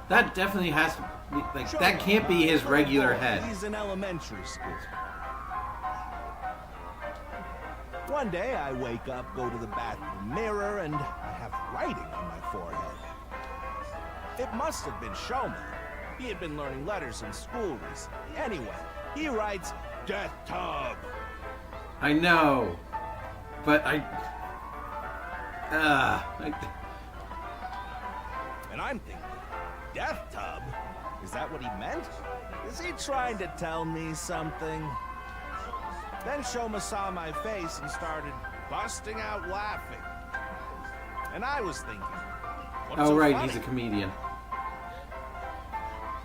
That definitely has to be, like, that can't be his regular head. He's in elementary school. One day I wake up, go to the bathroom mirror, and I have writing on my forehead. It must have been Shoma. He had been learning letters in school recently. Anyway, he writes, Death Tub. I know. But And I'm thinking, Death Tub? Is that what he meant? Is he trying to tell me something? Then Shoma saw my face and started busting out laughing. And I was thinking, what's oh, so right, funny? he's a comedian.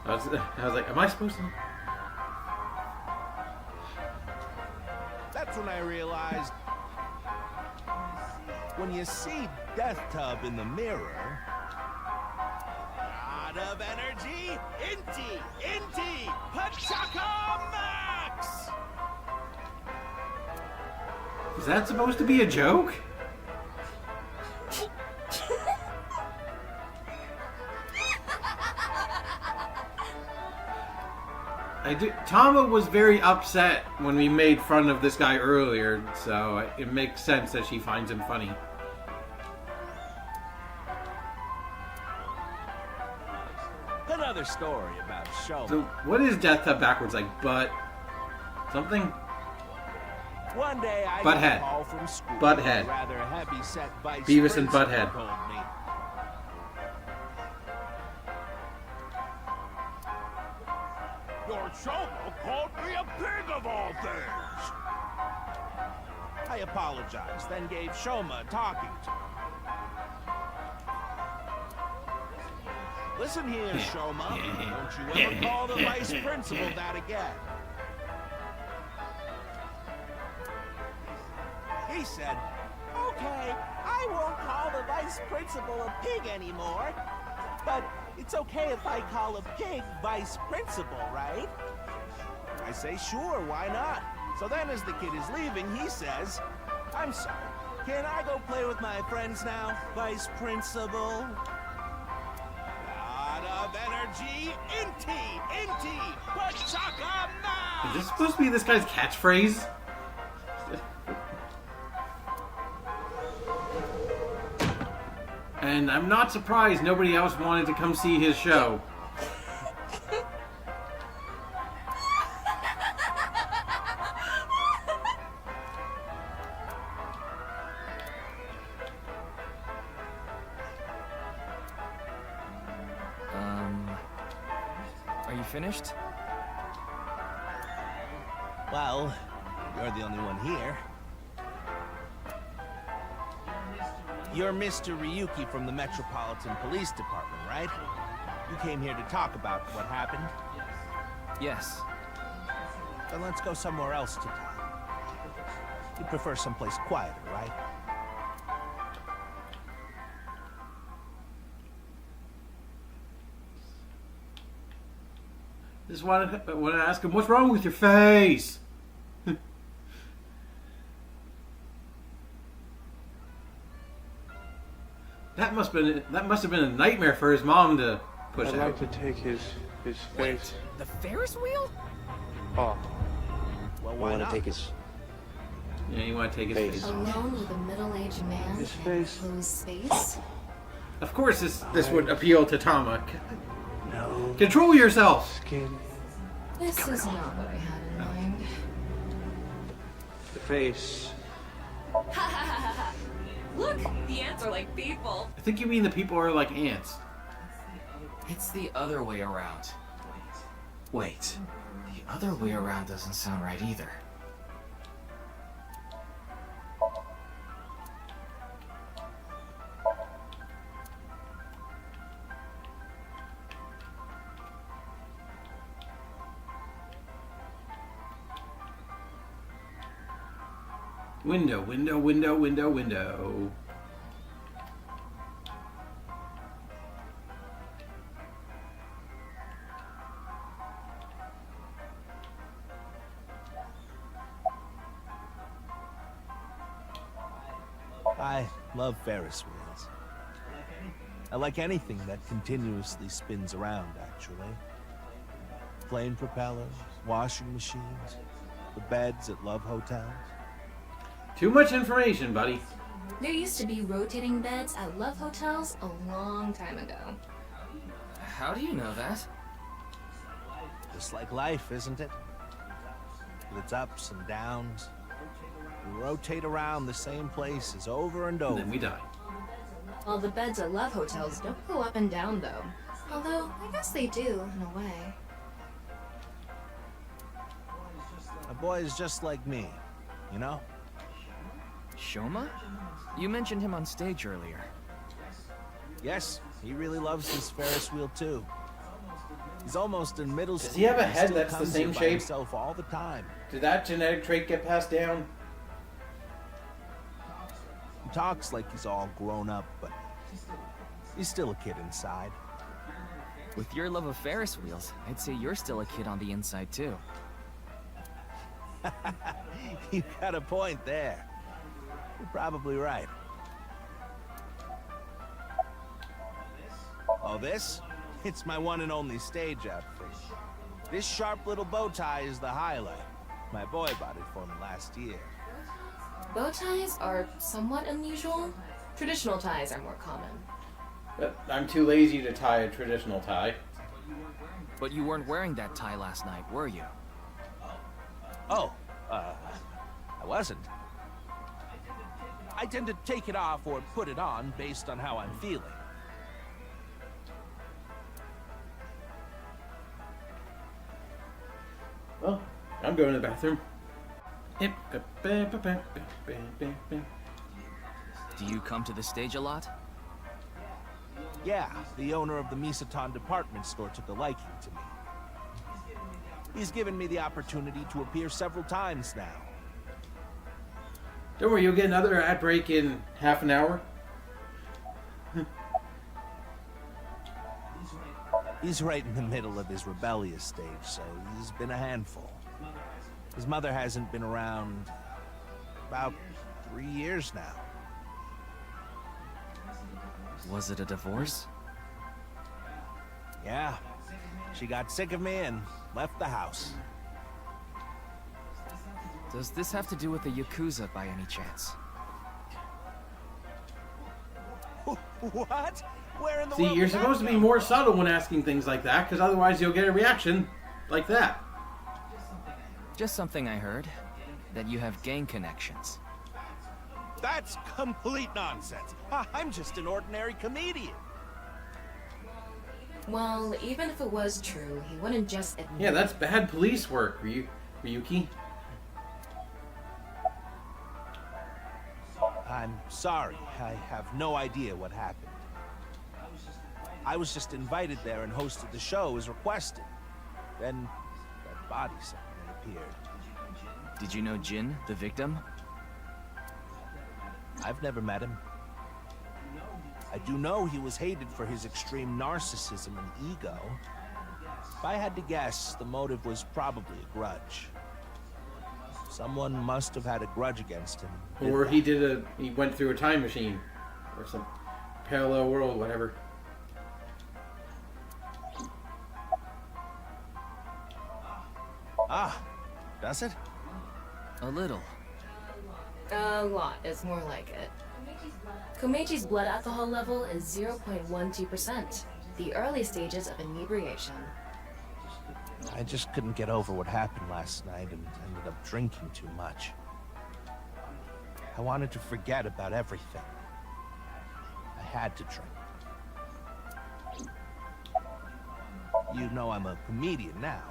I was like, am I supposed to? That's when I realized, when you see Death Tub in the mirror, lot of energy, Inti, Pachaka Max! Is that supposed to be a joke? Tama was very upset when we made fun of this guy earlier, so it makes sense that she finds him funny. Another story about Shoma. So, what is Death Tub backwards? Like, butt? Something? One day I Butthead. got a call from school. Butthead. Rather heavy set vice Beavis and principal Butthead. told me, your Shoma called me a pig of all things. I apologized, then gave Shoma a talking to. Listen here, Shoma. Don't you ever call the vice principal that again. He said, okay, I won't call the vice principal a pig anymore, but it's okay if I call a pig vice principal, right? I say, sure, why not? So then as the kid is leaving, he says, I'm sorry, can I go play with my friends now, vice principal? Lot of energy, Inti, Pachaka Max! Is this supposed to be this guy's catchphrase? And I'm not surprised nobody else wanted to come see his show. Are you finished? Well, you're the only one here. You're Mr. Ryuki from the Metropolitan Police Department, right? You came here to talk about what happened? Yes. Then let's go somewhere else to talk. You prefer someplace quieter, right? Just want to ask him, what's wrong with your face? That must have been a nightmare for his mom to push I'd out. like to take his face The Ferris wheel? off. Well, I why want not? to take his Yeah, you want to take his face. Alone with a middle-aged man His in face. a closed space? Of course, this would appeal to Tama. No Control yourself. skin. This is not what I had in mind. The face. Look, the ants are like people. I think you mean the people are like ants. It's the other way around. Wait, the other way around doesn't sound right either. Window, window, window, window, window. I love Ferris wheels. I like anything that continuously spins around, actually. Plane propellers, washing machines, the beds at love hotels. Too much information, buddy. There used to be rotating beds at love hotels a long time ago. How do you know that? Just like life, isn't it? With its ups and downs. We rotate around the same places over and And over. then we die. Well, the beds at love hotels don't go up and down, though. Although, I guess they do, in a way. A boy is just like me, you know? Shoma? You mentioned him on stage earlier. Yes, he really loves this Ferris wheel too. He's almost in middle school. Does he have a and head still that's the comes same here by shape? himself all the time. Did that genetic trait get passed down? He talks like he's all grown up, but he's still a kid inside. With your love of Ferris wheels, I'd say you're still a kid on the inside too. You got a point there. You're probably right. Oh, this? It's my one and only stage outfit. This sharp little bow tie is the highlight. My boy bought it for me last year. Bow ties are somewhat unusual. Traditional ties are more common. But I'm too lazy to tie a traditional tie. But you weren't wearing that tie last night, were you? Oh, I wasn't. I tend to take it off or put it on based on how I'm feeling. Well, I'm going to the bathroom. Do you come to the stage a lot? Yeah, the owner of the Misaton department store took a liking to me. He's given me the opportunity to appear several times now. Don't worry, you'll get another ad break in half an hour. He's right in the middle of his rebellious stage, so he's been a handful. His mother hasn't been around about 3 years now. Was it a divorce? Yeah, she got sick of me and left the house. Does this have to do with the Yakuza by any chance? What? Where in the See, world you're did that supposed to be come more from? subtle when asking things like that, because otherwise you'll get a reaction like that. Just something I heard. That you have gang connections. That's complete nonsense. I'm just an ordinary comedian. Well, even if it was true, he wouldn't just admit Yeah, that's bad police work, Ryuki. I'm sorry. I have no idea what happened. I was just invited there and hosted the show as requested. Then that body suddenly appeared. Did you know Jin, the victim? I've never met him. I do know he was hated for his extreme narcissism and ego. If I had to guess, the motive was probably a grudge. Someone must have had a grudge against him. Or he went through a time machine. Or some parallel world, whatever. Ah, does it? A little. a lot is more like it. Komechi's blood alcohol level is 0.12%, the early stages of inebriation. I just couldn't get over what happened last night and ended up drinking too much. I wanted to forget about everything. I had to drink. You know I'm a comedian now.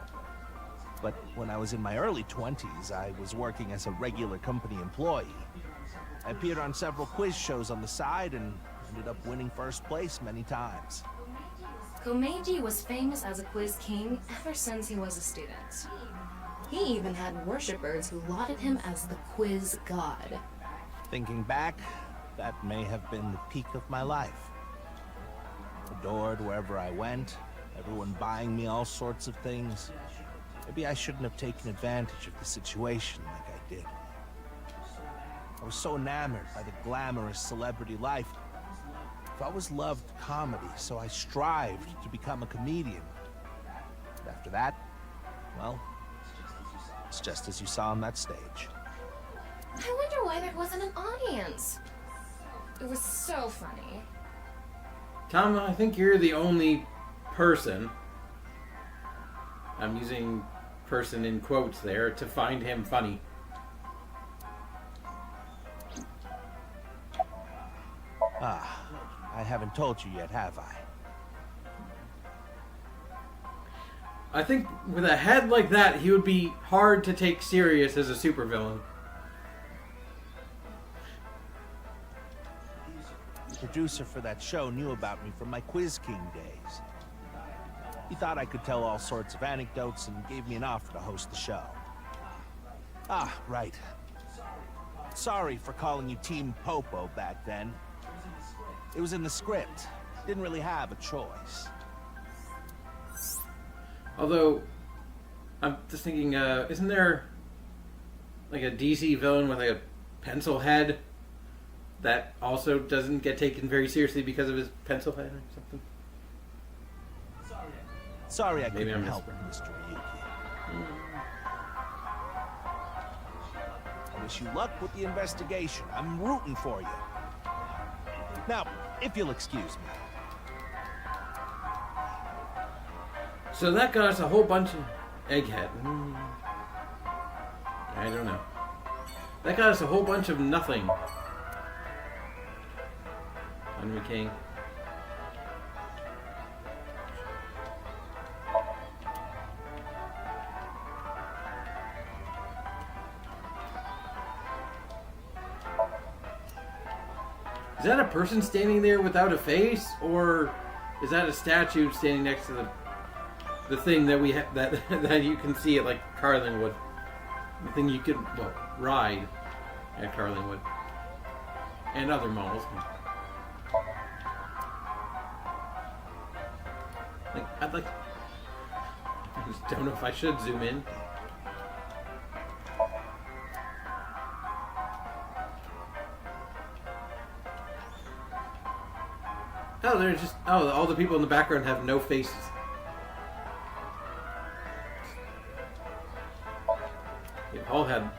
But when I was in my early 20s, I was working as a regular company employee. I appeared on several quiz shows on the side and ended up winning first place many times. Komeiji was famous as a quiz king ever since he was a student. He even had worshippers who lauded him as the quiz god. Thinking back, that may have been the peak of my life. Adored wherever I went, everyone buying me all sorts of things. Maybe I shouldn't have taken advantage of the situation like I did. I was so enamored by the glamorous celebrity life, I've always loved comedy, so I strived to become a comedian. But after that, well, it's just as you saw on that stage. I wonder why there wasn't an audience. It was so funny. Tom, I think you're the only person, I'm using person in quotes there, to find him funny. Ah, I haven't told you yet, have I? I think with a head like that, he would be hard to take serious as a supervillain. The producer for that show knew about me from my Quiz King days. He thought I could tell all sorts of anecdotes and gave me an offer to host the show. Ah, right. Sorry for calling you Team Popo back then. It was in the script. Didn't really have a choice. Although, I'm just thinking, isn't there like a DC villain with like a pencil head that also doesn't get taken very seriously because of his pencil head or something? Sorry I Maybe couldn't I'm help, Mr. Yuki. I wish you luck with the investigation. I'm rooting for you. Now, if you'll excuse me. So that got us a whole bunch of egghead. I don't know. That got us a whole bunch of nothing. Henry King. Is that a person standing there without a face, or is that a statue standing next to the thing that we that you can see at like Carlingwood? The thing you could ride at Carlingwood and other malls. I just don't know if I should zoom in. Oh, they're just... Oh, all the people in the background have no faces. They all had...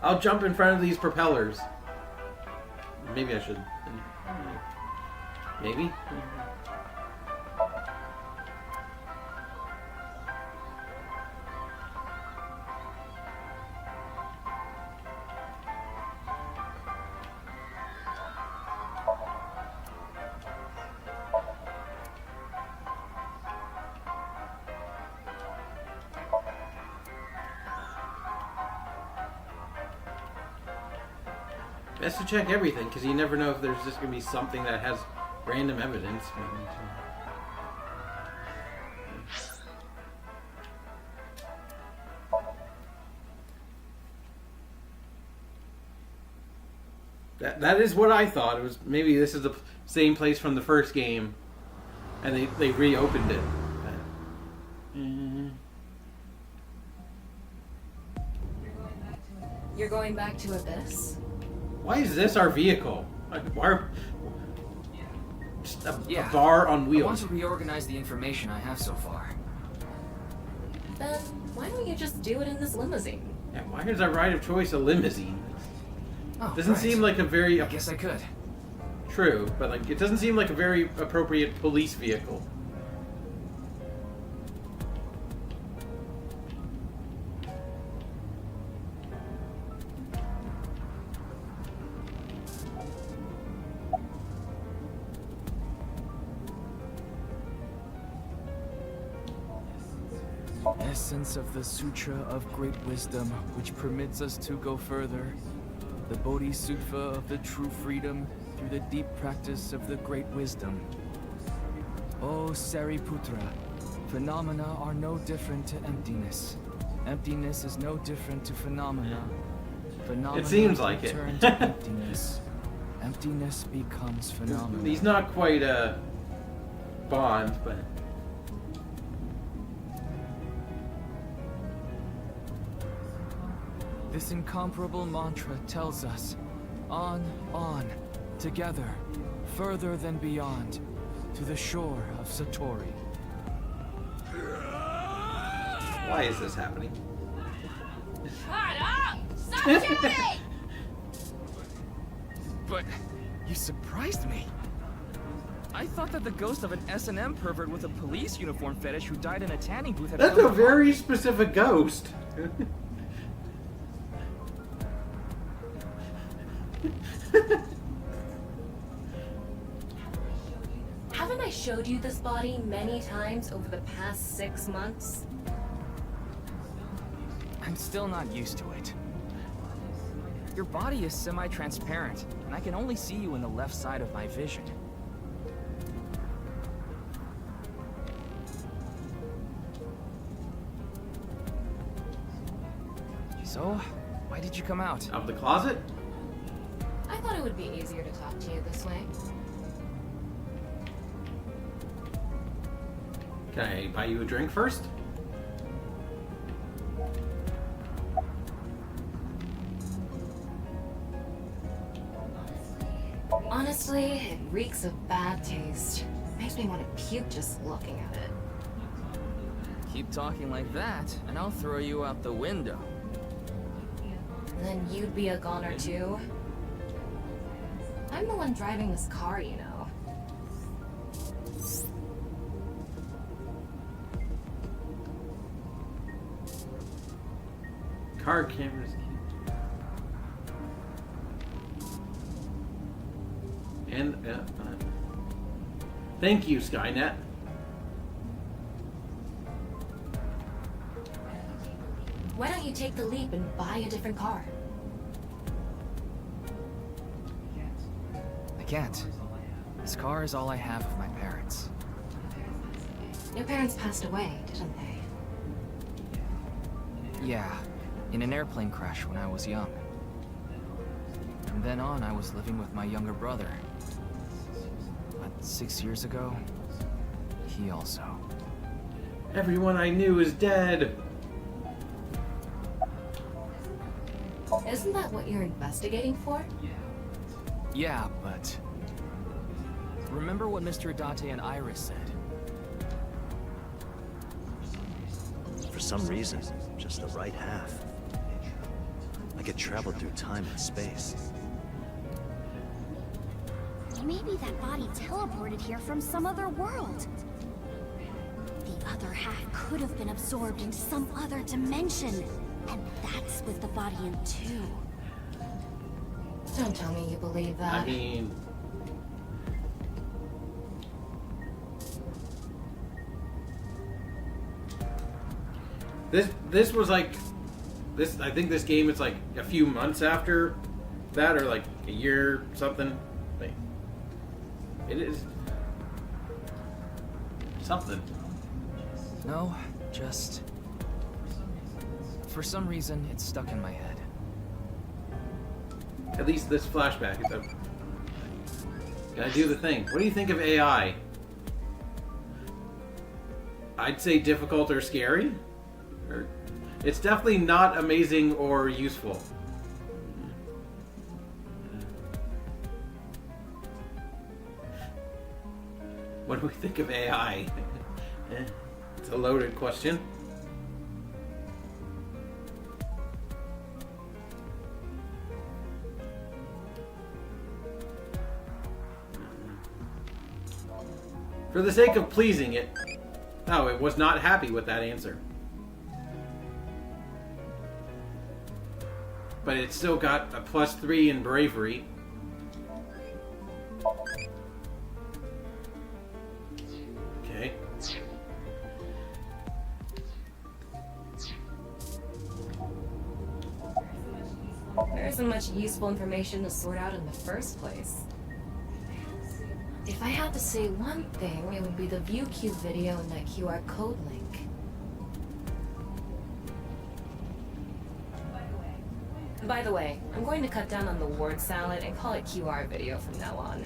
I'll jump in front of these propellers. Maybe I should. Maybe? Best to check everything, because you never know if there's just going to be something that has random evidence. That is what I thought. It was maybe this is the same place from the first game, and they reopened it. You're going back to Abyss? Why is this our vehicle? Like, why? Just a bar on I want wheels. to reorganize the information I have so far. Then why don't you just do it in this limousine? Yeah, why is our ride of choice a limousine? Oh, Doesn't right. seem like a very I guess I could. true, but like it doesn't seem like a very appropriate police vehicle. Essence of the Sutra of Great Wisdom, which permits us to go further. The Bodhisattva of the true freedom through the deep practice of the Great Wisdom. O Sariputra, phenomena are no different to emptiness. Emptiness is no different to phenomena. Phenomena It seems like it. return to emptiness. Emptiness becomes phenomena. He's not quite a Bond, but This incomparable mantra tells us, on, together, further than beyond, to the shore of Satori. Why is this happening? Shut up! Stop shouting! But you surprised me. I thought that the ghost of an S&M pervert with a police uniform fetish who died in a tanning booth had That's a very specific ghost. Haven't I showed you this body many times over the past 6 months? I'm still not used to it. Your body is semi-transparent, and I can only see you in the left side of my vision. So, why did you come out? Out of the closet? I thought it would be easier to talk to you this way. Can I buy you a drink first? Honestly, it reeks of bad taste. Makes me want to puke just looking at it. Keep talking like that, and I'll throw you out the window. Then you'd be a goner too. I'm the one driving this car, you know. Car cameras. And thank you, Skynet. Why don't you take the leap and buy a different car? I can't. This car is all I have of my parents. Your parents passed away, didn't they? Yeah, in an airplane crash when I was young. From then on, I was living with my younger brother. But 6 years ago, he also. Everyone I knew is dead. Isn't that what you're investigating for? Yeah, but... remember what Mr. Date and Iris said? For some reason, just the right half. I could travel through time and space. Maybe that body teleported here from some other world. The other half could have been absorbed into some other dimension. And that split the body in two. Don't tell me you believe that. I mean, this was like this. I think this game is like a few months after that, or like a year something. Like, it is something. No, just... for some reason, it's stuck in my head. At least this flashback is up. Gotta do the thing. What do you think of AI? I'd say difficult or scary. It's definitely not amazing or useful. What do we think of AI? It's a loaded question. For the sake of pleasing it, no, it was not happy with that answer. But it still got a +3 in bravery. Okay. There isn't much useful information to sort out in the first place. If I had to say one thing, it would be the ViewQ video and that QR code link. By the way, I'm going to cut down on the word salad and call it QR video from now on.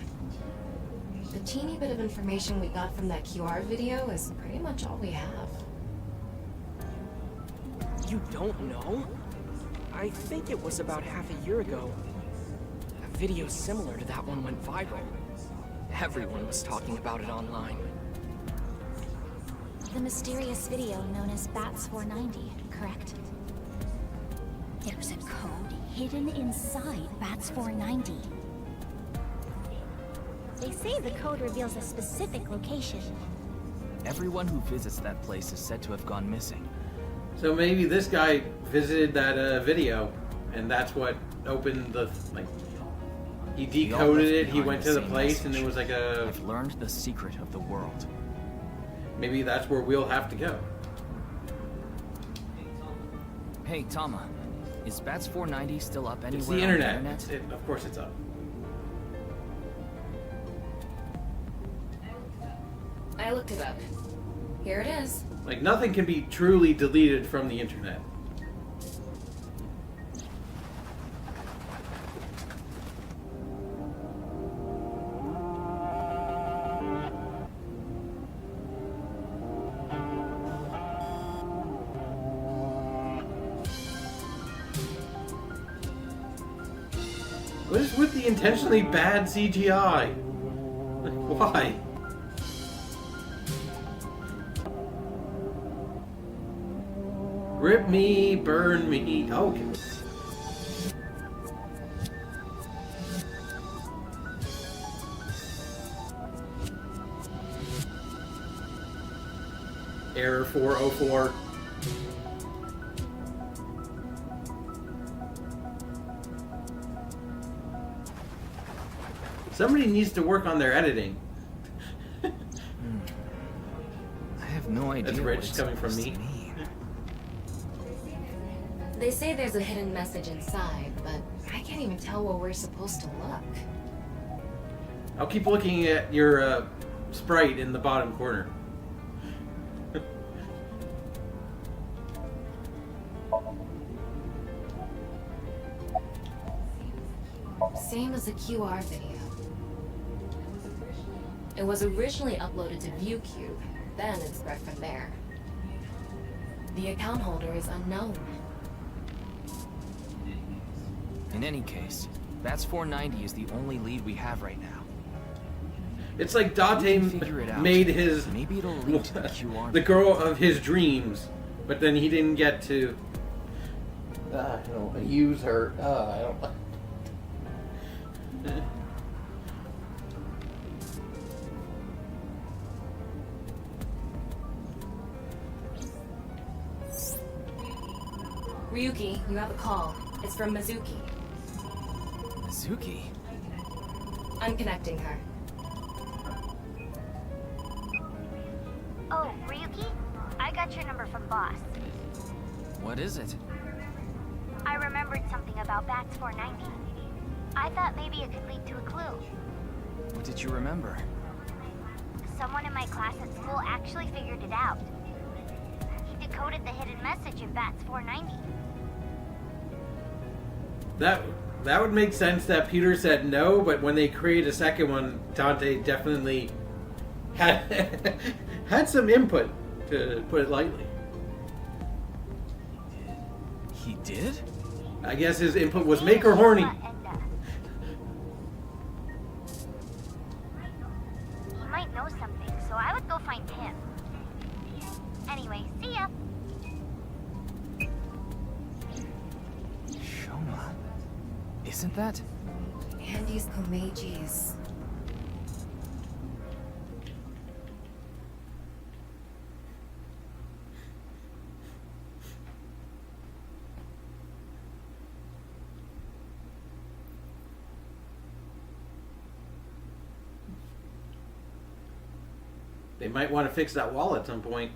The teeny bit of information we got from that QR video is pretty much all we have. You don't know? I think it was about half a year ago. A video similar to that one went viral. Everyone was talking about it online. The mysterious video known as Bats 490, correct? It was a code hidden inside Bats 490. They say the code reveals a specific location. Everyone who visits that place is said to have gone missing. So maybe this guy visited that video, and that's what opened the, like, he decoded it, he went to the place, and it was like a... I've learned the secret of the world. Maybe that's where we'll have to go. Hey, Tama. Is Bats 490 still up anywhere It's the on internet. the internet? Of course it's up. I looked it up. Here it is. Like, nothing can be truly deleted from the internet. What is with the intentionally bad CGI? Like, why? Rip me, burn me. Okay. Error 404. Somebody needs to work on their editing. I have no idea. That's what rich it's coming from supposed me. to mean. They say there's a hidden message inside, but I can't even tell where we're supposed to look. I'll keep looking at your sprite in the bottom corner. Same as the QR video. It was originally uploaded to ViewCube, then it spread from there. The account holder is unknown. In any case, Bats 490 is the only lead we have right now. It's like Dante Figure it out. made his Maybe it'll lead to the QR. the girl of his dreams, but then he didn't get to use her. I don't. Ryuki, you have a call. It's from Mizuki. Mizuki? I'm connecting her. Oh, Ryuki? I got your number from Boss. What is it? I remembered something about Bats 490. I thought maybe it could lead to a clue. What did you remember? Someone in my class at school actually figured it out. He decoded the hidden message in Bats 490. That would make sense that Peter said no, but when they create a second one, Dante definitely had had some input, to put it lightly. He did? I guess his input was make her horny. He might know something, so I would go find him. Anyway, see ya. Shoma. Isn't that? Andy's Komeji's. They might want to fix that wall at some point.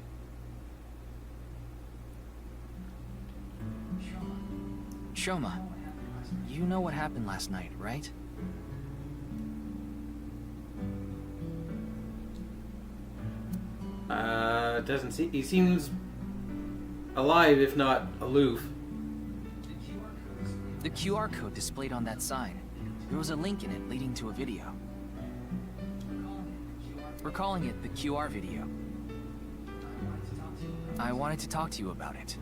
Shoma, you know what happened last night, right? Doesn't see. He seems alive, if not aloof. The QR code displayed on that sign. There was a link in it leading to a video. We're calling it the QR video. I wanted to talk to you about it.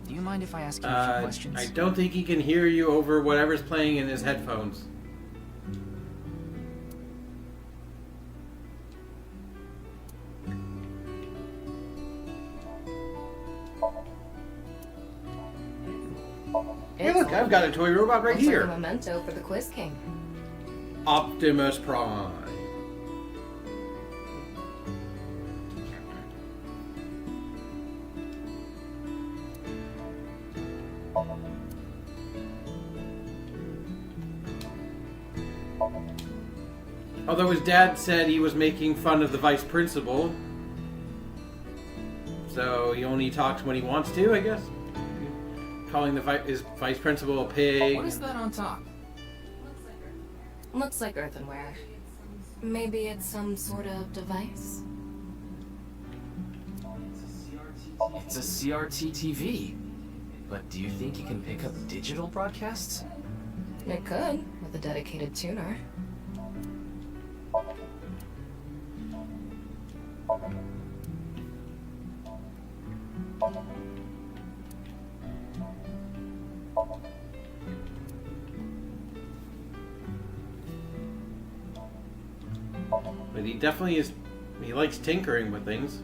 Do you mind if I ask you a few questions? I don't think he can hear you over whatever's playing in his headphones. Hey, look, I've got a toy robot right Looks here. like a memento for the Quiz King. Optimus Prime. Although his dad said he was making fun of the vice principal. So he only talks when he wants to, I guess. Calling his vice principal a pig. What is that on top? Looks like earthenware. Maybe it's some sort of device? It's a CRT TV. But do you think it can pick up digital broadcasts? It could, with a dedicated tuner. But he definitely is. He likes tinkering with things.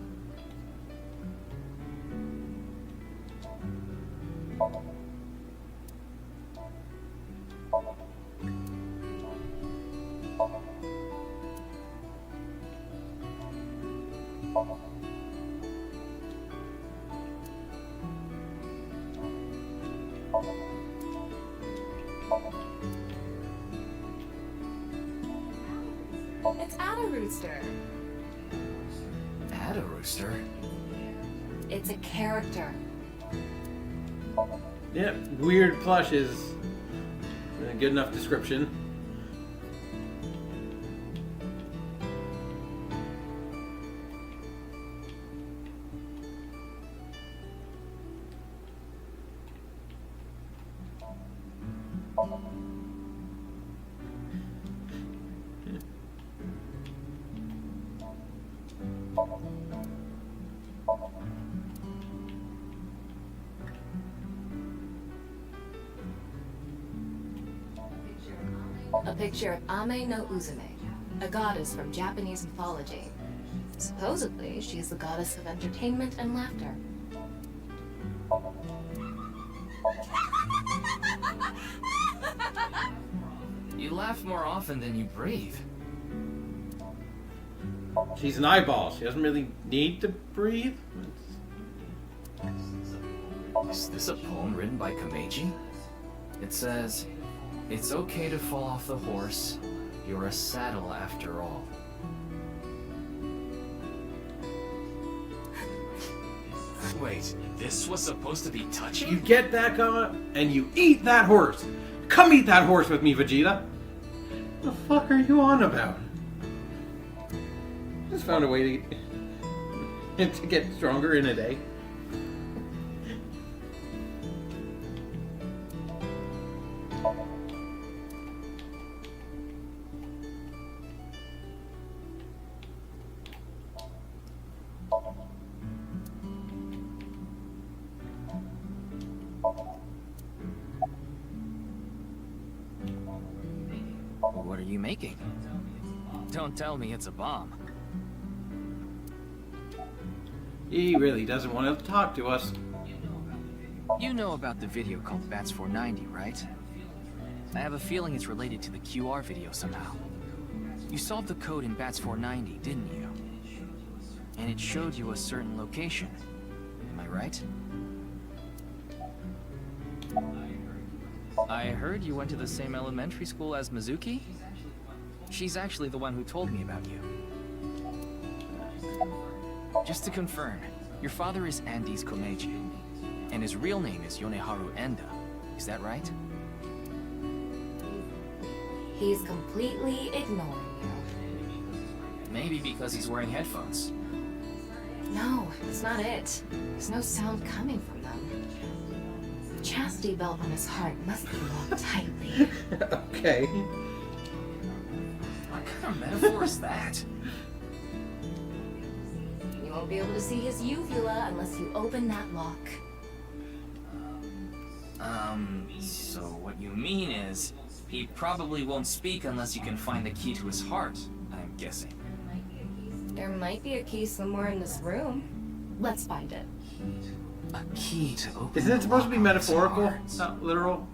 It's Ada Rooster. Ada Rooster? It's a character. Yeah, weird plush is a good enough description. A picture of Ame no Uzume, a goddess from Japanese mythology. Supposedly, she is the goddess of entertainment and laughter. You laugh more often than you breathe. She's an eyeball. She doesn't really need to breathe. Is this a poem written by Kameji? It says, "It's okay to fall off the horse. You're a saddle after all." Wait, this was supposed to be touching? You get back on and you eat that horse. Come eat that horse with me, Vegeta. The fuck are you on about? Just found a way to get stronger in a day. What are you making? Don't tell me it's a bomb. He really doesn't want to talk to us. You know about the video called Bats 490, right? I have a feeling it's related to the QR video somehow. You solved the code in Bats 490, didn't you? And it showed you a certain location. Am I right? I heard you went to the same elementary school as Mizuki? She's actually the one who told me about you. Just to confirm, your father is Andes Komeiji, and his real name is Yoneharu Enda. Is that right? He's completely ignoring you. Maybe because he's wearing headphones. No, that's not it. There's no sound coming from them. The chastity belt on his heart must be locked tightly. Okay. What kind of metaphor is that? You won't be able to see his uvula unless you open that lock. So what you mean is, he probably won't speak unless you can find the key to his heart, I'm guessing. There might be a key somewhere in this room. Let's find it. A key to open Isn't it supposed to be the lock on his metaphorical, heart. not literal?